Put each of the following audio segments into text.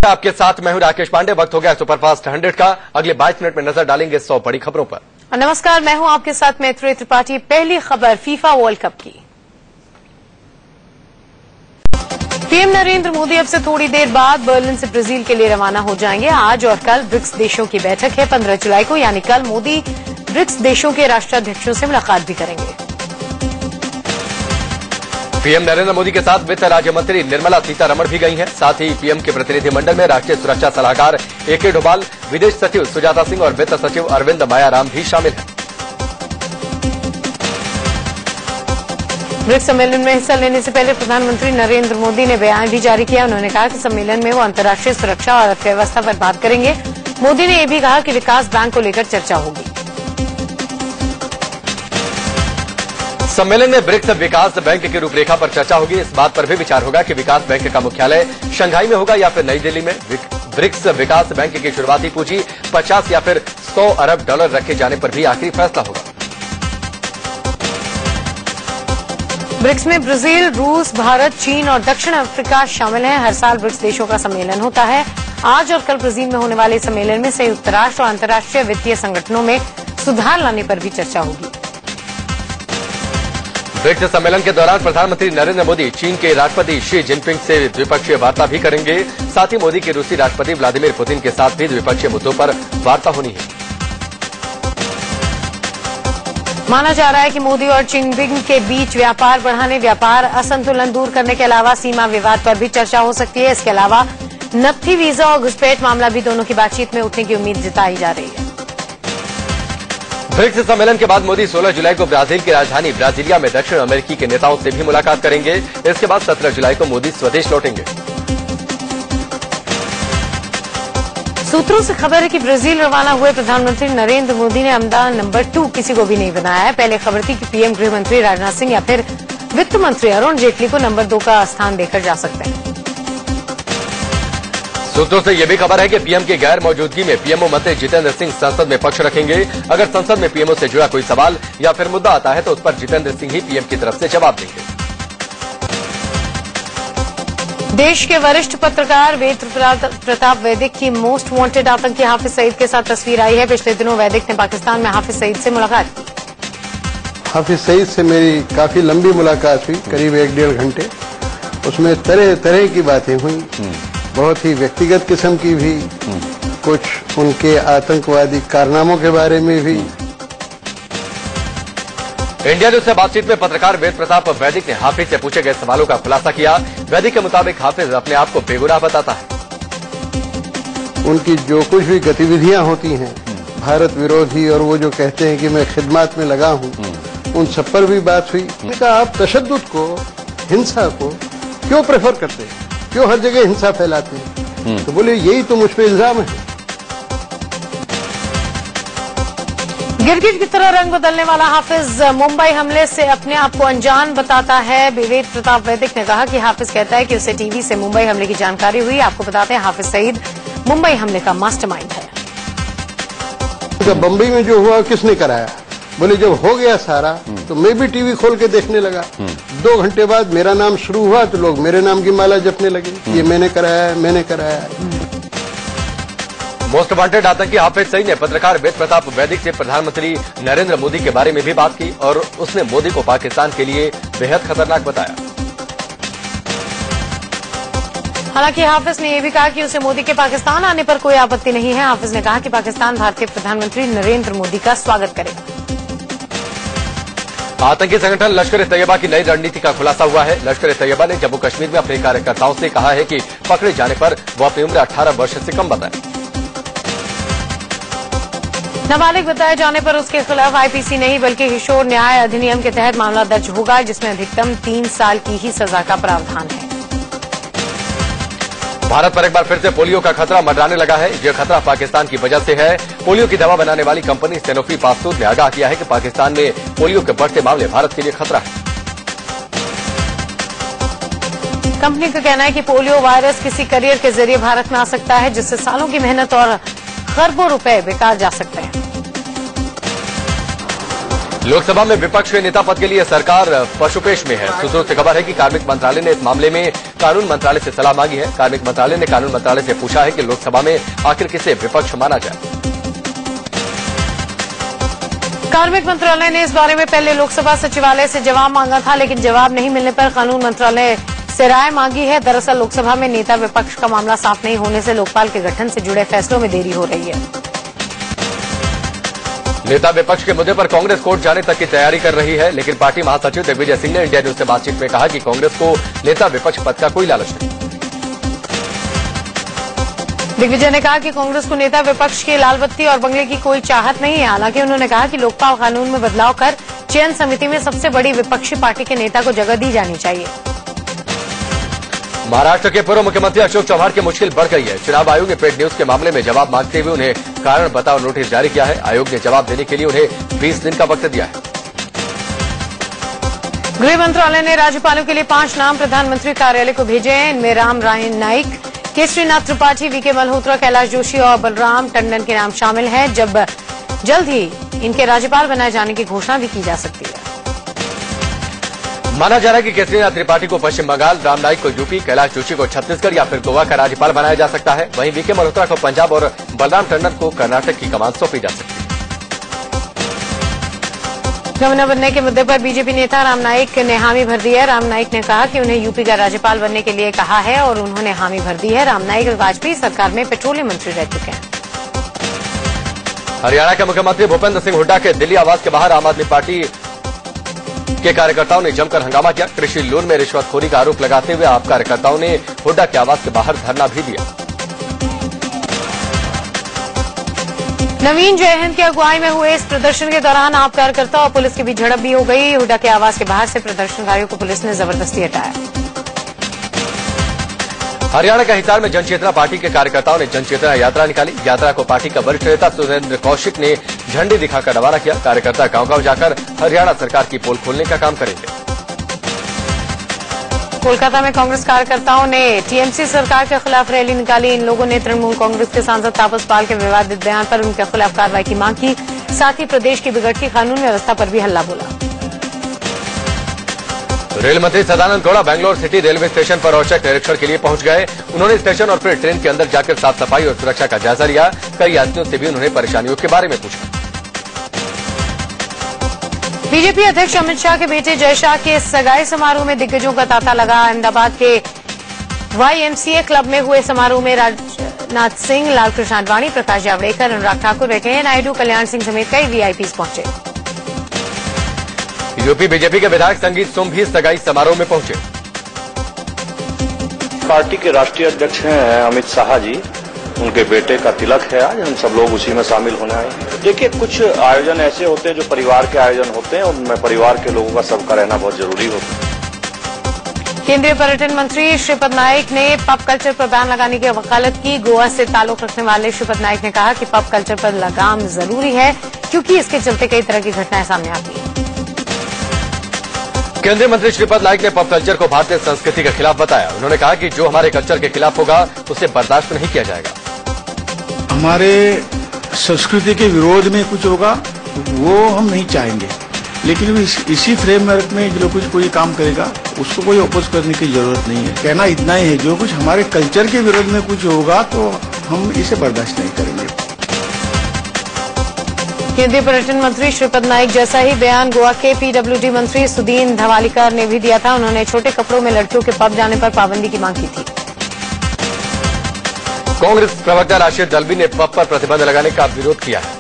आपके साथ मैं हूं राकेश पांडे। वक्त हो गया सुपरफास्ट 100 का। अगले 22 मिनट में नजर डालेंगे 100 बड़ी खबरों पर। नमस्कार, मैं हूं आपके साथ मैत्री त्रिपाठी। पहली खबर फीफा वर्ल्ड कप की। पीएम नरेंद्र मोदी अब से थोड़ी देर बाद बर्लिन से ब्राजील के लिए रवाना हो जाएंगे। आज और कल ब्रिक्स देशों की बैठक है 15 जुलाई को, यानी कल मोदी ब्रिक्स देशों के राष्ट्राध्यक्षों से मुलाकात भी करेंगे। पीएम नरेंद्र मोदी के साथ वित्त राज्य मंत्री निर्मला सीतारमण भी गई हैं। साथ ही पीएम के प्रतिनिधिमंडल में राष्ट्रीय सुरक्षा सलाहकार एके डोभाल, विदेश सचिव सुजाता सिंह और वित्त सचिव अरविंद मायाराम भी शामिल हैं। ब्रिक्स सम्मेलन में हिस्सा लेने से पहले प्रधानमंत्री नरेंद्र मोदी ने बयान भी जारी किया। उन्होंने कहा कि सम्मेलन में वो अंतर्राष्ट्रीय सुरक्षा और अर्थव्यवस्था पर बात करेंगे। मोदी ने यह भी कहा कि विकास बैंक को लेकर चर्चा होगी। सम्मेलन में ब्रिक्स विकास बैंक की रूपरेखा पर चर्चा होगी। इस बात पर भी विचार होगा कि विकास बैंक का मुख्यालय शंघाई में होगा या फिर नई दिल्ली में। ब्रिक्स विकास बैंक की शुरुआती पूंजी 50 या फिर 100 अरब डॉलर रखे जाने पर भी आखिरी फैसला होगा। ब्रिक्स में ब्राजील, रूस, भारत, चीन और दक्षिण अफ्रीका शामिल हैं। हर साल ब्रिक्स देशों का सम्मेलन होता है। आज और कल ब्राजील में होने वाले सम्मेलन में संयुक्त राष्ट्र और अंतर्राष्ट्रीय वित्तीय संगठनों में सुधार लाने पर भी चर्चा होगी। ब्रिक्स सम्मेलन के दौरान प्रधानमंत्री नरेंद्र मोदी चीन के राष्ट्रपति शी जिनपिंग से द्विपक्षीय वार्ता भी करेंगे। साथ ही मोदी की रूसी राष्ट्रपति व्लादिमीर पुतिन के साथ भी द्विपक्षीय मुद्दों पर वार्ता होनी है। माना जा रहा है कि मोदी और जिनपिंग के बीच व्यापार बढ़ाने, व्यापार असंतुलन दूर करने के अलावा सीमा विवाद पर भी चर्चा हो सकती है। इसके अलावा नत्थी वीजा और घुसपैठ मामला भी दोनों की बातचीत में उठने की उम्मीद जताई जा रही है। ब्रिक्स सम्मेलन के बाद मोदी 16 जुलाई को ब्राजील की राजधानी ब्राजीलिया में दक्षिण अमेरिकी के नेताओं से भी मुलाकात करेंगे। इसके बाद 17 जुलाई को मोदी स्वदेश लौटेंगे। सूत्रों से खबर है कि ब्राजील रवाना हुए प्रधानमंत्री नरेंद्र मोदी ने अहमदा नंबर 2 किसी को भी नहीं बनाया है। पहले खबर थी कि पीएम गृह मंत्री राजनाथ सिंह या फिर वित्त मंत्री अरुण जेटली को नंबर 2 का स्थान देकर जा सकते हैं। सूत्रों से यह भी खबर है कि पीएम की गैर मौजूदगी में पीएमओ मंत्री जितेंद्र सिंह संसद में पक्ष रखेंगे। अगर संसद में पीएमओ से जुड़ा कोई सवाल या फिर मुद्दा आता है तो उस पर जितेंद्र सिंह ही पीएम की तरफ से जवाब देंगे। देश के वरिष्ठ पत्रकार वेद प्रताप वैदिक की मोस्ट वांटेड आतंकी हाफिज सईद के साथ तस्वीर आई है। पिछले दिनों वैदिक ने पाकिस्तान में हाफिज सईद से मुलाकात की। हाफिज सईद से मेरी काफी लंबी मुलाकात हुई, करीब 1-1.5 घंटे। उसमें तरह तरह की बातें हुई, बहुत ही व्यक्तिगत किस्म की भी, कुछ उनके आतंकवादी कारनामों के बारे में भी। इंडिया न्यूज से बातचीत में पत्रकार वेद प्रताप वैदिक ने हाफिज से पूछे गए सवालों का खुलासा किया। वैदिक के मुताबिक हाफिज अपने आप को बेगुनाह बताता है। उनकी जो कुछ भी गतिविधियां होती हैं भारत विरोधी, और वो जो कहते हैं कि मैं खिदमत में लगा हूं, उन सब पर भी बात हुई। मैंने कहा आप तशद्दुद को, हिंसा को क्यों प्रेफर करते हैं, क्यों हर जगह हिंसा फैलाते हैं? तो बोले यही तो मुझ पे इल्जाम है। गिरगिट की तरह रंग बदलने वाला हाफिज मुंबई हमले से अपने आप को अनजान बताता है। वेद प्रताप वैदिक ने कहा कि हाफिज कहता है कि उसे टीवी से मुंबई हमले की जानकारी हुई। आपको बताते हैं हाफिज सईद मुंबई हमले का मास्टरमाइंड है। जब बम्बई में जो हुआ किसने कराया? बोले जब हो गया सारा तो मैं भी टीवी खोल के देखने लगा। 2 घंटे बाद मेरा नाम शुरू हुआ तो लोग मेरे नाम की माला जपने लगे, ये मैंने कराया, मैंने कराया। मोस्ट वांटेड आतंकी हाफिज सईद ने पत्रकार वेद प्रताप वैदिक से प्रधानमंत्री नरेंद्र मोदी के बारे में भी बात की और उसने मोदी को पाकिस्तान के लिए बेहद खतरनाक बताया। हालांकि हाफिज ने यह भी कहा कि उसे मोदी के पाकिस्तान आने पर कोई आपत्ति नहीं है। हाफिज ने कहा कि पाकिस्तान भारतीय प्रधानमंत्री नरेंद्र मोदी का स्वागत करेगा। आतंकी संगठन लश्कर ए तैयबा की नई रणनीति का खुलासा हुआ है। लश्कर ए तैयबा ने जम्मू कश्मीर में अपने कार्यकर्ताओं से कहा है कि पकड़े जाने पर वो अपनी उम्र 18 वर्ष से कम बताएं। नाबालिग बताए जाने पर उसके खिलाफ आईपीसी नहीं बल्कि किशोर न्याय अधिनियम के तहत मामला दर्ज होगा, जिसमें अधिकतम 3 साल की ही सजा का प्रावधान है। भारत पर एक बार फिर से पोलियो का खतरा मंडराने लगा है। यह खतरा पाकिस्तान की वजह से है। पोलियो की दवा बनाने वाली कंपनी सैनोफी पास्तूर ने आगाह किया है कि पाकिस्तान में पोलियो के बढ़ते मामले भारत के लिए खतरा है। कंपनी का कहना है कि पोलियो वायरस किसी करियर के जरिए भारत में आ सकता है, जिससे सालों की मेहनत और खरबों रुपए बेकार जा सकते हैं। लोकसभा में विपक्ष के नेता पद के लिए सरकार पशुपेश में है। सूत्रों से खबर है कि कार्मिक मंत्रालय ने इस मामले में कानून मंत्रालय से सलाह मांगी है। कार्मिक मंत्रालय ने कानून मंत्रालय से पूछा है कि लोकसभा में आखिर किसे विपक्ष माना जाए। कार्मिक मंत्रालय ने इस बारे में पहले लोकसभा सचिवालय से जवाब मांगा था, लेकिन जवाब नहीं मिलने पर कानून मंत्रालय से राय मांगी है। दरअसल लोकसभा में नेता विपक्ष का मामला साफ नहीं होने से लोकपाल के गठन से जुड़े फैसलों में देरी हो रही है। नेता विपक्ष के मुद्दे पर कांग्रेस कोर्ट जाने तक की तैयारी कर रही है, लेकिन पार्टी महासचिव दिग्विजय सिंह ने इंडिया न्यूज से बातचीत में कहा कि कांग्रेस को नेता विपक्ष पद का कोई लालच नहीं। दिग्विजय ने कहा कि कांग्रेस को नेता विपक्ष की लाल बत्ती और बंगले की कोई चाहत नहीं है। हालांकि उन्होंने कहा कि लोकपाल कानून में बदलाव कर चयन समिति में सबसे बड़ी विपक्षी पार्टी के नेता को जगह दी जानी चाहिए। महाराष्ट्र के पूर्व मुख्यमंत्री अशोक चव्हाण की मुश्किल बढ़ गई है। चुनाव आयोग ने पेड न्यूज के मामले में जवाब मांगते हुए उन्हें कारण बताओ नोटिस जारी किया है। आयोग ने जवाब देने के लिए उन्हें 20 दिन का वक्त दिया है। गृह मंत्रालय ने राज्यपालों के लिए 5 नाम प्रधानमंत्री कार्यालय को भेजे हैं। इनमें राम नाईक, केसरीनाथ त्रिपाठी, वीके मल्होत्रा, कैलाश जोशी और बलराम टंडन के नाम शामिल हैं। जल्द ही इनके राज्यपाल बनाए जाने की घोषणा भी की जा सकती है। माना जा रहा है कि केसरीनाथ त्रिपाठी को पश्चिम बंगाल, राम नाईक को यूपी, कैलाश जोशी को छत्तीसगढ़ या फिर गोवा का राज्यपाल बनाया जा सकता है। वहीं वीके मल्होत्रा को पंजाब और बलराम टंडन को कर्नाटक की कमान सौंपी जा सकती है। गवर्नर बनने के मुद्दे पर बीजेपी नेता राम नाईक ने हामी भर दी है। राम नाईक ने कहा कि उन्हें यूपी का राज्यपाल बनने के लिए कहा है और उन्होंने हामी भर दी है। राम नाईक वाजपेयी सरकार में पेट्रोलियम मंत्री रह चुके हैं। हरियाणा के मुख्यमंत्री भूपेंद्र सिंह हुड्डा के दिल्ली आवास के बाहर आम आदमी पार्टी के कार्यकर्ताओं ने जमकर हंगामा किया। कृषि लोन में रिश्वतखोरी का आरोप लगाते हुए आप कार्यकर्ताओं ने हुड्डा के आवास के बाहर धरना भी दिया। नवीन जयहिंद की अगुवाई में हुए इस प्रदर्शन के दौरान आप कार्यकर्ता और पुलिस के बीच झड़प भी हो गई। हुड्डा के आवास के बाहर से प्रदर्शनकारियों को पुलिस ने जबरदस्ती हटाया। हरियाणा के हिसार में जनचेतना पार्टी के कार्यकर्ताओं ने जनचेतना यात्रा निकाली। यात्रा को पार्टी का वरिष्ठ नेता सुरेंद्र कौशिक ने झंडी दिखाकर रवाना किया। कार्यकर्ता गांव-गांव जाकर हरियाणा सरकार की पोल खोलने का काम करेंगे। कोलकाता में कांग्रेस कार्यकर्ताओं ने टीएमसी सरकार के खिलाफ रैली निकाली। इन लोगों ने तृणमूल कांग्रेस के सांसद तापस पाल के विवादित बयान पर उनके खिलाफ कार्रवाई की मांग की। साथ ही प्रदेश की बिगड़ती कानून व्यवस्था पर भी हल्ला बोला। रेल मंत्री Sadananda Gowda Bangalore city railway station पर औचक निरीक्षण के लिए पहुंच गए। उन्होंने स्टेशन और फिर ट्रेन के अंदर जाकर साफ सफाई और सुरक्षा का जायजा लिया। कई यात्रियों से भी उन्होंने परेशानियों के बारे में पूछा। बीजेपी अध्यक्ष अमित शाह के बेटे जय शाह के सगाई समारोह में दिग्गजों का तांता लगा। अहमदाबाद के YMCA क्लब में हुए समारोह में राजनाथ सिंह, लालकृष्ण आडवाणी, प्रकाश जावड़ेकर, अनुराग ठाकुर, वेंकैया नायडू, कल्याण सिंह समेत कई VIPs पहुंचे। यूपी बीजेपी के विधायक संगीत सोम भी सगाई समारोह में पहुंचे। पार्टी के राष्ट्रीय अध्यक्ष हैं अमित शाह जी, उनके बेटे का तिलक है आज। हम सब लोग उसी में शामिल होने आए हैं। देखिए, कुछ आयोजन ऐसे होते हैं जो परिवार के आयोजन होते हैं, उनमें परिवार के लोगों का सबका रहना बहुत जरूरी होता है। केंद्रीय पर्यटन मंत्री श्रीपद नाइक ने पब कल्चर पर बैन लगाने की वकालत की। गोवा से ताल्लुक रखने वाले श्रीपद नाइक ने कहा कि पब कल्चर पर लगाम जरूरी है, क्योंकि इसके चलते कई तरह की घटनाएं सामने आती हैं। केंद्रीय मंत्री श्रीपद नाइक ने पब कल्चर को भारतीय संस्कृति के खिलाफ बताया। उन्होंने कहा कि जो हमारे कल्चर के खिलाफ होगा उसे बर्दाश्त नहीं किया जाएगा। हमारे संस्कृति के विरोध में कुछ होगा वो हम नहीं चाहेंगे, लेकिन इसी फ्रेमवर्क में जो कुछ कोई काम करेगा उसको कोई अपोज करने की जरूरत नहीं है। कहना इतना ही है, जो कुछ हमारे कल्चर के विरोध में कुछ होगा तो हम इसे बर्दाश्त नहीं करेंगे। केंद्रीय पर्यटन मंत्री श्रीपद नाइक जैसा ही बयान गोवा के PWD मंत्री सुदीन धवालीकर ने भी दिया था। उन्होंने छोटे कपड़ों में लड़कियों के पब जाने पर पाबंदी की मांग की थी। कांग्रेस प्रवक्ता राशिद दलवी ने पब पर प्रतिबंध लगाने का विरोध किया है।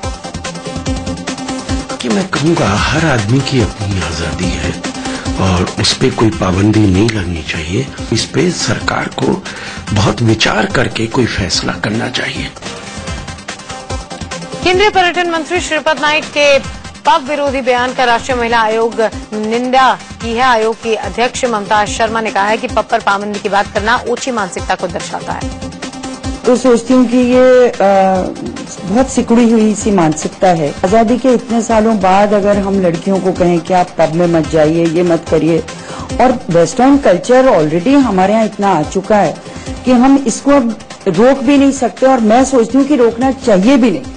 कि मैं कहूँगा हर आदमी की अपनी आजादी है और उस पर कोई पाबंदी नहीं लगनी चाहिए। इस पे सरकार को बहुत विचार करके कोई फैसला करना चाहिए। केंद्रीय पर्यटन मंत्री श्रीपद नाइक के पब विरोधी बयान का राष्ट्रीय महिला आयोग निंदा की है। आयोग की अध्यक्ष ममता शर्मा ने कहा है कि पब पर पाबंदी की बात करना ऊंची मानसिकता को दर्शाता है। तो सोचती हूँ कि ये बहुत सिकुड़ी हुई सी मानसिकता है। आजादी के इतने सालों बाद अगर हम लड़कियों को कहें कि आप पब में मत जाइए, ये मत करिए, और वेस्टर्न कल्चर ऑलरेडी हमारे यहाँ इतना आ चुका है कि हम इसको अब रोक भी नहीं सकते, और मैं सोचती हूँ कि रोकना चाहिए भी नहीं।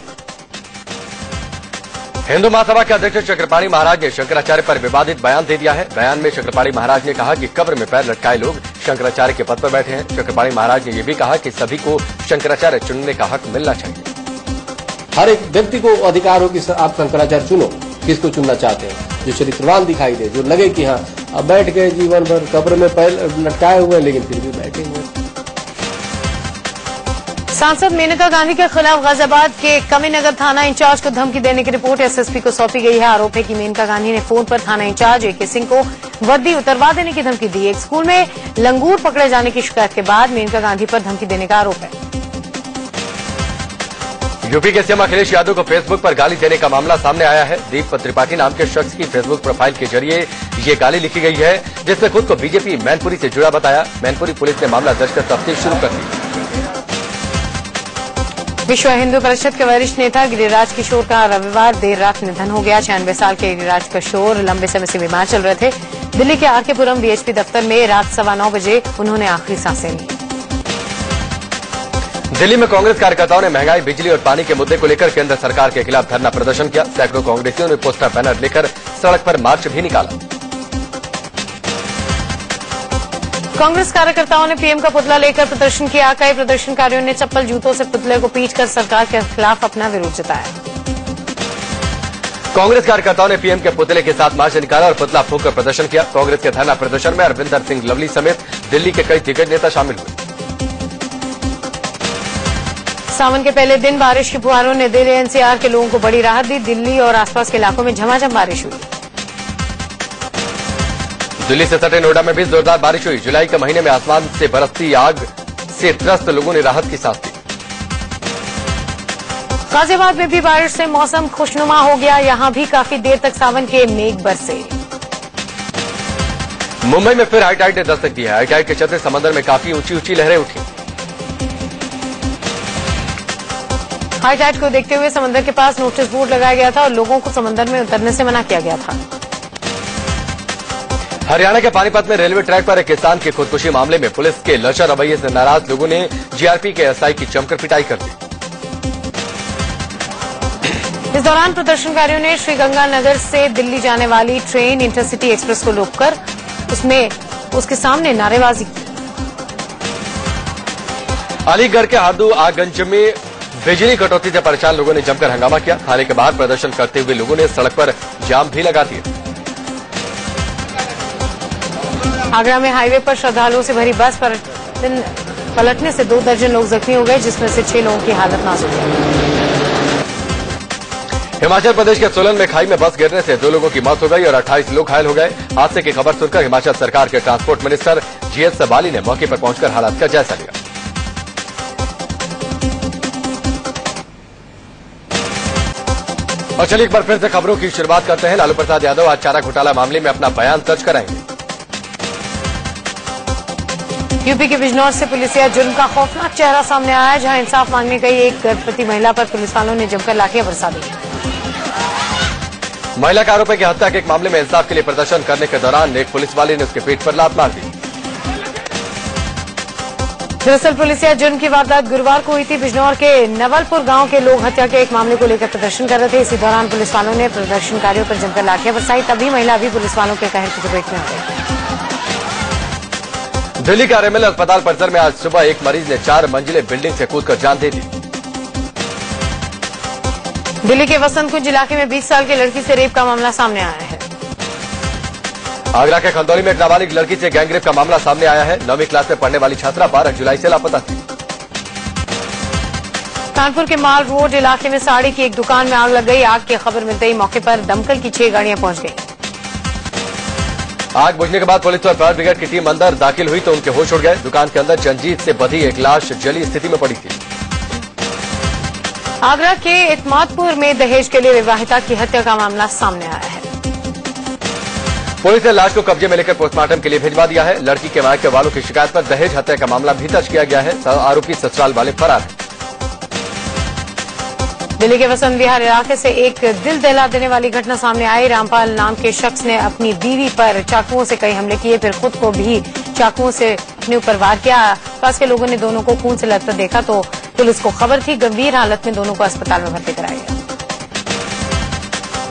हिंदू महासभा के अध्यक्ष चक्रपाणी महाराज ने शंकराचार्य पर विवादित बयान दे दिया है। बयान में चक्रपाणी महाराज ने कहा कि कब्र में पैर लटकाए लोग शंकराचार्य के पद पर बैठे हैं। चक्रपाणी महाराज ने यह भी कहा कि सभी को शंकराचार्य चुनने का हक मिलना चाहिए। हर एक व्यक्ति को अधिकार हो कि आप शंकराचार्य चुनो, किसको चुनना चाहते हैं, जो चरित्रवान दिखाई दे, जो लगे कि हाँ अब बैठ गए जीवन भर कब्र में पैर लटकाए हुए लेकिन फिर भी बैठे हुए। सांसद मेनका गांधी के खिलाफ गाजियाबाद के कमीनगर थाना इंचार्ज को धमकी देने की रिपोर्ट एसएसपी को सौंपी गई है। आरोप है कि मेनका गांधी ने फोन पर थाना इंचार्ज एके सिंह को वर्दी उतरवा देने की धमकी दी। एक स्कूल में लंगूर पकड़े जाने की शिकायत के बाद मेनका गांधी पर धमकी देने का आरोप है। यूपी के सीएम अखिलेश यादव को फेसबुक पर गाली देने का मामला सामने आया है। दीप त्रिपाठी नाम के शख्स की फेसबुक प्रोफाइल के जरिए ये गाली लिखी गई है, जिसने खुद को बीजेपी मैनपुरी से जुड़ा बताया। मैनपुरी पुलिस ने मामला दर्ज कर तफ्तीश शुरू कर दी। विश्व हिंदू परिषद के वरिष्ठ नेता गिरिराज किशोर का रविवार देर रात निधन हो गया। 96 साल के गिरिराज किशोर लंबे समय से बीमार चल रहे थे। दिल्ली के आरके पुरम बीएचपी दफ्तर में रात 9:15 बजे उन्होंने आखिरी सांसें ली। दिल्ली में कांग्रेस कार्यकर्ताओं ने महंगाई, बिजली और पानी के मुद्दे को लेकर केंद्र सरकार के खिलाफ धरना प्रदर्शन किया। सैकड़ों कांग्रेसियों ने पोस्टर बैनर लेकर सड़क पर मार्च भी निकाला। कांग्रेस कार्यकर्ताओं ने पीएम का पुतला लेकर प्रदर्शन किया। कई प्रदर्शनकारियों ने चप्पल जूतों से पुतले को पीटकर सरकार के खिलाफ अपना विरोध जताया। कांग्रेस कार्यकर्ताओं ने पीएम के पुतले के साथ मार्च निकाला और पुतला फूंककर प्रदर्शन किया। कांग्रेस के धरना प्रदर्शन में अरविंदर सिंह लवली समेत दिल्ली के कई दिग्गज नेता शामिल हुए। सावन के पहले दिन बारिश की फुहारों ने दिल्ली एनसीआर के लोगों को बड़ी राहत दी। दिल्ली और आसपास के इलाकों में झमाझम बारिश हुई। दिल्ली से सटे नोएडा में भी जोरदार बारिश हुई। जुलाई के महीने में आसमान से बरसती आग से त्रस्त लोगों ने राहत की सांस ली। गाजियाबाद में भी बारिश से मौसम खुशनुमा हो गया। यहां भी काफी देर तक सावन के मेघ बरसे। मुंबई में फिर हाई टाइड ने दस्तक दी है। हाई टाइड के चलते समंदर में काफी ऊंची ऊंची लहरें उठी। हाई टाइड को देखते हुए समंदर के पास नोटिस बोर्ड लगाया गया था और लोगों को समंदर में उतरने से मना किया गया था। हरियाणा के पानीपत में रेलवे ट्रैक पर एक किसान की खुदकुशी मामले में पुलिस के लचर रवैये से नाराज लोगों ने जीआरपी के एसआई की जमकर पिटाई कर दी। इस दौरान प्रदर्शनकारियों ने श्रीगंगानगर से दिल्ली जाने वाली ट्रेन इंटरसिटी एक्सप्रेस को रोककर उसके सामने नारेबाजी की। अलीगढ़ के हार्दू आगंज में बिजली कटौती से परेशान लोगों ने जमकर हंगामा किया। थाने के बाहर प्रदर्शन करते हुए लोगों ने सड़क पर जाम भी लगा दिए। आगरा में हाईवे पर श्रद्धालुओं से भरी बस पलटने से 2 दर्जन लोग जख्मी हो गए, जिसमें से 6 लोगों की हालत नाजुक है। हिमाचल प्रदेश के सोलन में खाई में बस गिरने से 2 लोगों की मौत हो गई और 28 लोग घायल हो गए। हादसे की खबर सुनकर हिमाचल सरकार के ट्रांसपोर्ट मिनिस्टर जीएस बाली ने मौके पर पहुंचकर हालात का जायजा लिया। और चलिए एक बार फिर से खबरों की शुरुआत करते हैं। लालू प्रसाद यादव आज चारा घोटाला मामले में अपना बयान दर्ज कराएंगे। यूपी के बिजनौर से पुलिसिया जुर्म का खौफनाक चेहरा सामने आया, जहां इंसाफ मांगने गई एक गर्भवती महिला पर पुलिस वालों ने जमकर लाठियां बरसा दी। महिला का आरोप है कि हत्या के एक मामले में इंसाफ के लिए प्रदर्शन करने के दौरान एक पुलिस वाले ने उसके पेट पर लात मार दी। दरअसल पुलिसिया जुर्म की वारदात गुरुवार को हुई थी। बिजनौर के नवलपुर गांव के लोग हत्या के एक मामले को लेकर प्रदर्शन कर रहे थे। इसी दौरान पुलिस वालों ने प्रदर्शनकारियों पर जमकर लाठियां बरसाई। तभी महिला भी पुलिस वालों के कहर की चपेट में आ गई। दिल्ली के आरएमएल अस्पताल परिसर में आज सुबह एक मरीज ने 4 मंजिले बिल्डिंग से कूदकर जान दे दी। दिल्ली के वसंत कुंज इलाके में 20 साल की लड़की से रेप का मामला सामने आया है। आगरा के खंदौली में एक नाबालिग लड़की से गैंगरेप का मामला सामने आया है। 9वीं क्लास में पढ़ने वाली छात्रा 12 जुलाई से लापता थी। कानपुर के माल रोड इलाके में साड़ी की एक दुकान में आग लग गई। आग की खबर मिलते ही मौके पर दमकल की 6 गाड़ियां पहुंच गई। आग बुझने के बाद पुलिस और फायर ब्रिगेड की टीम अंदर दाखिल हुई तो उनके होश उड़ गए। दुकान के अंदर जंजीर से बंधी एक लाश जली स्थिति में पड़ी थी। आगरा के इतमादपुर में दहेज के लिए विवाहिता की हत्या का मामला सामने आया है। पुलिस ने लाश को कब्जे में लेकर पोस्टमार्टम के लिए भिजवा दिया है। लड़की के मायके वालों की शिकायत पर दहेज हत्या का मामला भी दर्ज किया गया है। आरोपी ससुराल वाले फरार हैं। दिल्ली के वसंत विहार इलाके से एक दिल दहला देने वाली घटना सामने आई। रामपाल नाम के शख्स ने अपनी बीवी पर चाकुओं से कई हमले किए, फिर खुद को भी चाकुओं से अपने ऊपर वार किया। पास के लोगों ने दोनों को खून से लथपथ देखा तो पुलिस को खबर थी। गंभीर हालत में दोनों को अस्पताल में भर्ती कराया गया।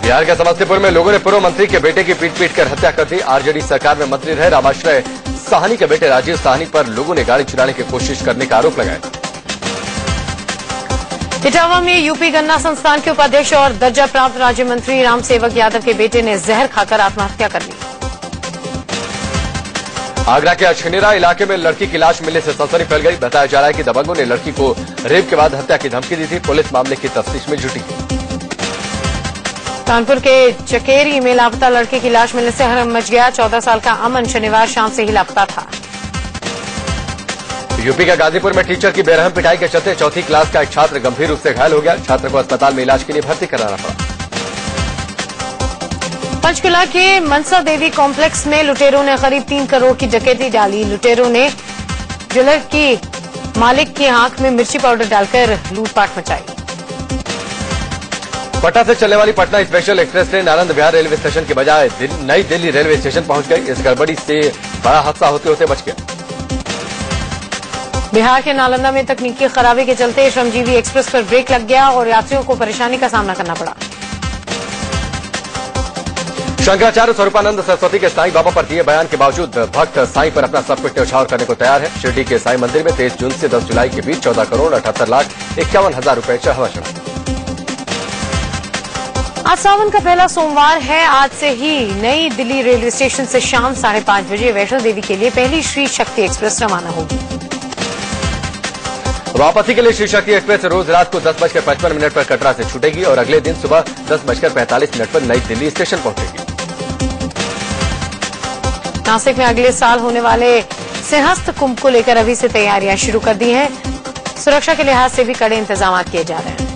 बिहार के समस्तीपुर में लोगों ने पूर्व मंत्री के बेटे की पीट कर हत्या कर दी। आरजेडी सरकार में मंत्री रहे रामाश्रय साहनी के बेटे राजीव साहनी पर लोगों ने गाड़ी चुराने की कोशिश करने का आरोप लगाया। इटावा में यूपी गन्ना संस्थान के उपाध्यक्ष और दर्जा प्राप्त राज्य मंत्री राम सेवक यादव के बेटे ने जहर खाकर आत्महत्या कर ली। आगरा के अछनेरा इलाके में लड़की की लाश मिलने से सनसनी फैल गई। बताया जा रहा है कि दबंगों ने लड़की को रेप के बाद हत्या की धमकी दी थी। पुलिस मामले की तफ्तीश में जुटी। कानपुर के चकेरी में लापता लड़के की लाश मिलने से हड़कंप मच गया। 14 साल का अमन शनिवार शाम से ही लापता था। यूपी के गाजीपुर में टीचर की बेरहम पिटाई के चलते चौथी क्लास का एक छात्र गंभीर रूप से घायल हो गया। छात्र को अस्पताल में इलाज के लिए भर्ती कराना पड़ा। पंचकुला के मनसा देवी कॉम्प्लेक्स में लुटेरों ने करीब 3 करोड़ की डकैती डाली। लुटेरों ने ज्वेलर की मालिक की आंख में मिर्ची पाउडर डालकर लूटपाट मचाई। पटना से चलने वाली Patna special express train Anand Vihar railway station के बजाय नई दिल्ली रेलवे स्टेशन पहुंच गई। इस गड़बड़ी से बड़ा हादसा होते होते बच गया। बिहार के नालंदा में तकनीकी खराबी के चलते श्रमजीवी एक्सप्रेस पर ब्रेक लग गया और यात्रियों को परेशानी का सामना करना पड़ा। शंकराचार्य स्वरूपानंद सरस्वती के साईं बाबा पर दिए बयान के बावजूद भक्त साईं पर अपना सब कुछ न्यौछावर करने को तैयार है। शिरडी के साईं मंदिर में 23 जून से 10 जुलाई के बीच 14,78,51,000 रुपए चढ़ावा चढ़ा। आज सावन का पहला सोमवार है। आज से ही नई दिल्ली रेलवे स्टेशन से शाम 5:30 बजे वैष्णो देवी के लिए पहली श्री शक्ति एक्सप्रेस रवाना होगी। वापसी के लिए श्री शक्ति एक्सप्रेस रोज रात को 10:55 पर कटरा से छूटेगी और अगले दिन सुबह 10:45 पर नई दिल्ली स्टेशन पहुंचेगी। नासिक में अगले साल होने वाले सिंहस्थ कुंभ को लेकर अभी से तैयारियां शुरू कर दी हैं। सुरक्षा के लिहाज से भी कड़े इंतजाम किए जा रहे हैं।